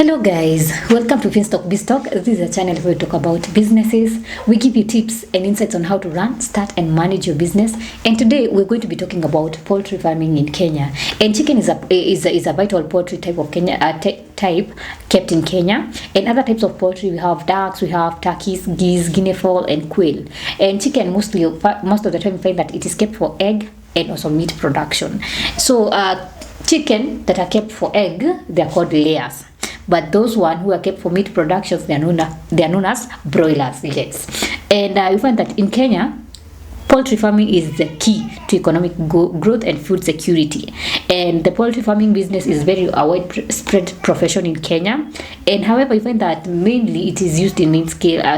Hello guys, welcome to Finstock Biztalk. This is a channel where we talk about businesses. We give you tips and insights on how to run, start and manage your business. And today we're going to be talking about poultry farming in Kenya. And chicken is a vital poultry type of Kenya type kept in Kenya. And other types of poultry, we have ducks, we have turkeys, geese, guinea fowl and quail. And chicken most of the time we find that it is kept for egg and also meat production. So chicken that are kept for egg, they are called layers. But those one who are kept for meat productions, they are known as broilers. Yes, and you find that in Kenya, poultry farming is the key to economic growth and food security. And the poultry farming business is very widespread profession in Kenya. And however, you find that mainly it is used in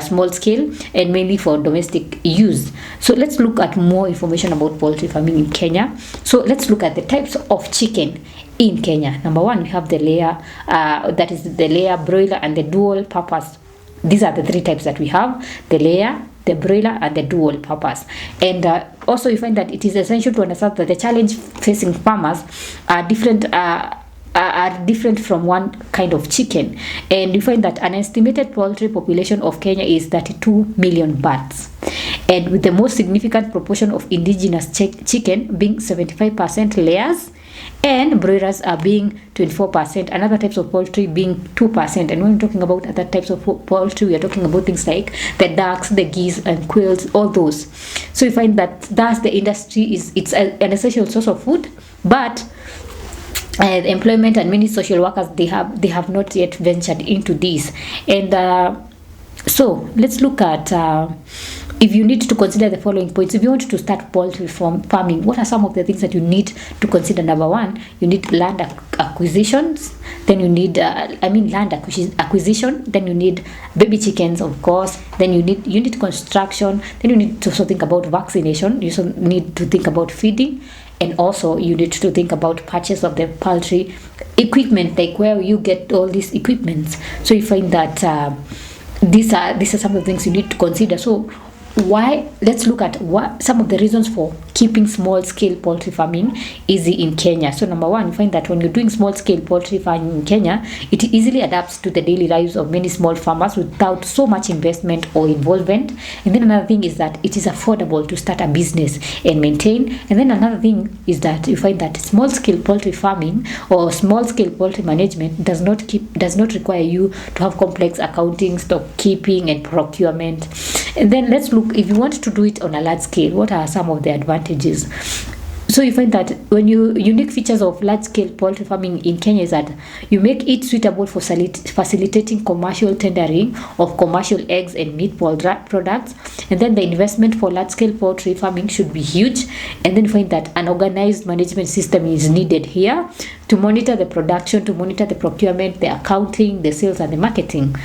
small scale, and mainly for domestic use. So let's look at more information about poultry farming in Kenya. So let's look at the types of chicken in Kenya. Number one, we have the layer, that is the layer, broiler, and the dual purpose. These are the three types that we have: the layer, the broiler, and the dual purpose. And also you find that it is essential to understand that the challenge facing farmers are different from one kind of chicken. And you find that an estimated poultry population of Kenya is 32 million birds, and with the most significant proportion of indigenous chicken being 75% layers, and broilers are being 24%, and other types of poultry being 2%. And when we're talking about other types of poultry, we are talking about things like the ducks, the geese and quails, all those. So you find that thus the industry it's an essential source of food, but employment and many social workers, they have not yet ventured into this. And so let's look at if you need to consider the following points. If you want to start poultry farming, what are some of the things that you need to consider? Number one, you need land acquisitions. Then you need land acquisition. Then you need baby chickens, of course. Then you need construction. Then you need to also think about vaccination. You also need to think about feeding, and also you need to think about purchase of the poultry equipment, like where you get all these equipments. So you find that these are some of the things you need to consider. So let's look at what some of the reasons for keeping small scale poultry farming easy in Kenya. So number one, you find that when you're doing small scale poultry farming in Kenya, it easily adapts to the daily lives of many small farmers without so much investment or involvement. And then another thing is that it is affordable to start a business and maintain. And then another thing is that you find that small scale poultry farming or small scale poultry management does not require you to have complex accounting, stock keeping and procurement. And then let's look, if you want to do it on a large scale, what are some of the advantages? So you find that unique features of large scale poultry farming in Kenya is that you make it suitable for facilitating commercial tendering of commercial eggs and meat products. And then the investment for large scale poultry farming should be huge. And then you find that an organized management system is needed here to monitor the production, to monitor the procurement, the accounting, the sales and the marketing.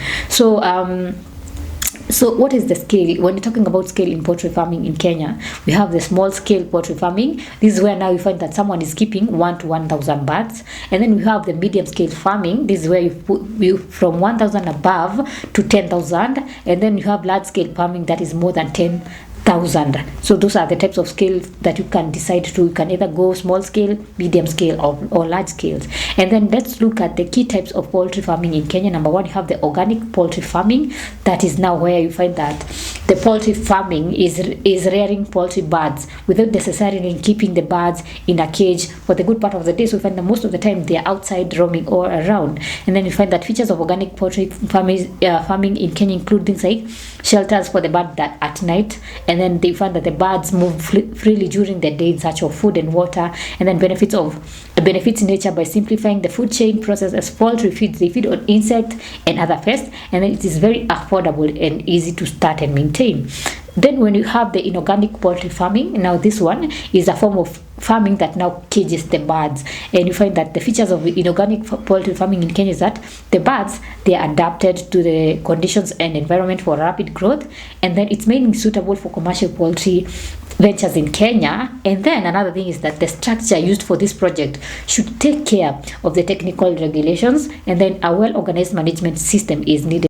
So what is the scale? When you're talking about scale in poultry farming in Kenya, we have the small scale poultry farming. This is where now you find that someone is keeping 1 to 1,000 birds. And then we have the medium scale farming. This is where you from 1,000 above to 10,000. And then you have large scale farming that is more than 10,000. So those are the types of scales that you can decide to. You can either go small scale, medium scale or large scales. And then let's look at the key types of poultry farming in Kenya. Number one, you have the organic poultry farming. That is now where you find that the poultry farming is rearing poultry birds without necessarily keeping the birds in a cage for the good part of the day. So you find that most of the time they are outside roaming all around. And then you find that features of organic poultry farming in Kenya include things like shelters for the bird that at night, and then they find that the birds move freely during the day in search of food and water. And then benefits nature by simplifying the food chain process, as poultry feeds, they feed on insects and other pests, and then it is very affordable and easy to start and maintain. Then when you have the inorganic poultry farming, now this one is a form of farming that now cages the birds. And you find that the features of inorganic poultry farming in Kenya is that the birds, they are adapted to the conditions and environment for rapid growth, and then it's mainly suitable for commercial poultry ventures in Kenya. And then another thing is that the structure used for this project should take care of the technical regulations, and then a well-organized management system is needed.